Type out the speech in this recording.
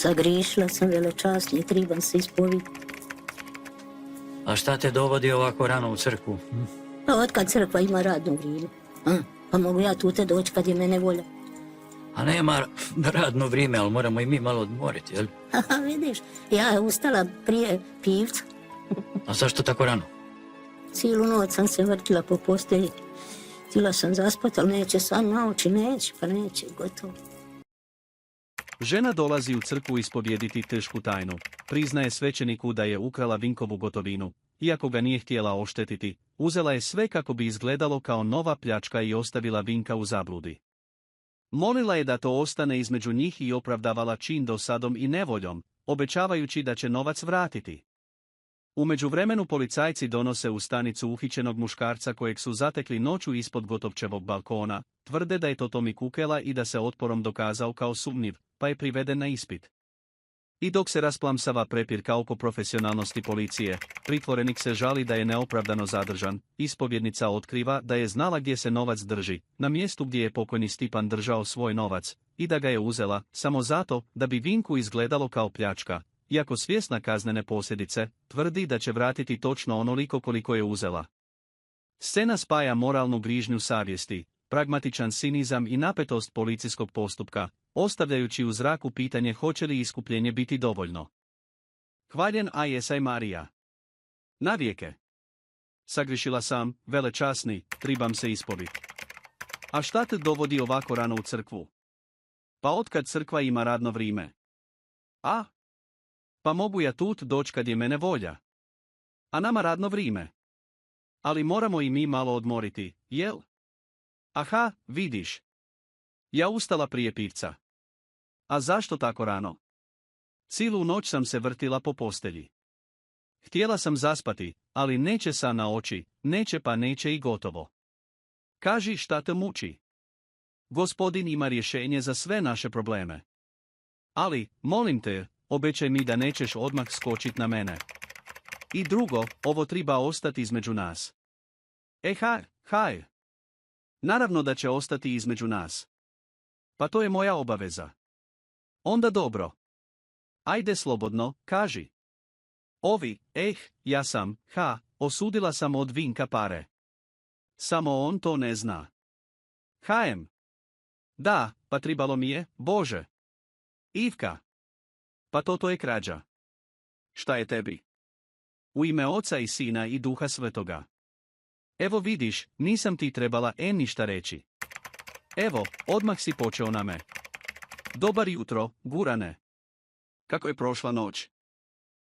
Sagriješila sam velečasni, trebam se ispoviti. A šta te dovodi ovako rano u crkvu? Pa otkad crkva ima radno vrijeme? Pa mogu ja tute doći kad je mene volja. A nema radno vrijeme, ali moramo i mi malo odmoriti, jel? Vidiš, ja ustala prije pivca. A zašto tako rano? Cijelu noć sam se vrtila po postelji. Htjela sam zaspati, ali neće san na oči, neće, pa neće, gotovo. Žena dolazi u crkvu ispovjediti tešku tajnu. Priznaje svećeniku da je ukrala Vinkovu gotovinu. Iako ga nije htjela oštetiti, uzela je sve kako bi izgledalo kao nova pljačka i ostavila Vinka u zabludi. Molila je da to ostane između njih i opravdavala čin dosadom i nevoljom, obećavajući da će novac vratiti. U međuvremenu policajci donose u stanicu uhićenog muškarca kojeg su zatekli noću ispod Gotovčevog balkona, tvrde da je to Tomi Kukela i da se otporom dokazao kao sumnjiv, pa je priveden na ispit. I dok se rasplamsava prepirka oko profesionalnosti policije, pritvorenik se žali da je neopravdano zadržan, ispovjednica otkriva da je znala gdje se novac drži, na mjestu gdje je pokojni Stipan držao svoj novac, i da ga je uzela, samo zato da bi Vinku izgledalo kao pljačka. Iako svjesna kaznene posljedice, tvrdi da će vratiti točno onoliko koliko je uzela. Scena spaja moralnu grižnju savjesti, pragmatičan cinizam i napetost policijskog postupka, ostavljajući u zraku pitanje hoće li iskupljenje biti dovoljno. Hvaljen Jesaj Marija. Navijeke. Sagrišila sam, velečasni, tribam se ispoviti. A šta te dovodi ovako rano u crkvu? Pa otkad crkva ima radno vrijeme? A? Pa mogu ja tut doć kad je mene volja. A nama radno vrijeme. Ali moramo i mi malo odmoriti, jel? Aha, vidiš. Ja ustala prije pivca. A zašto tako rano? Cijelu noć sam se vrtila po postelji. Htjela sam zaspati, ali neće san na oči, neće pa neće i gotovo. Kaži šta te muči. Gospodin ima rješenje za sve naše probleme. Ali, molim te, obećaj mi da nećeš odmah skočit na mene. I drugo, ovo treba ostati između nas. Haj. Naravno da će ostati između nas. Pa to je moja obaveza. Onda dobro. Ajde slobodno, kaži. Ja sam, osudila sam od Vinka pare. Samo on to ne zna. Da, pa tribalo mi je, Bože. Ivka. Pa to je krađa. Šta je tebi? U ime Oca i Sina i Duha Svetoga. Evo vidiš, nisam ti trebala ništa reći. Evo, odmah si počeo na me. Dobar jutro, Gurane. Kako je prošla noć?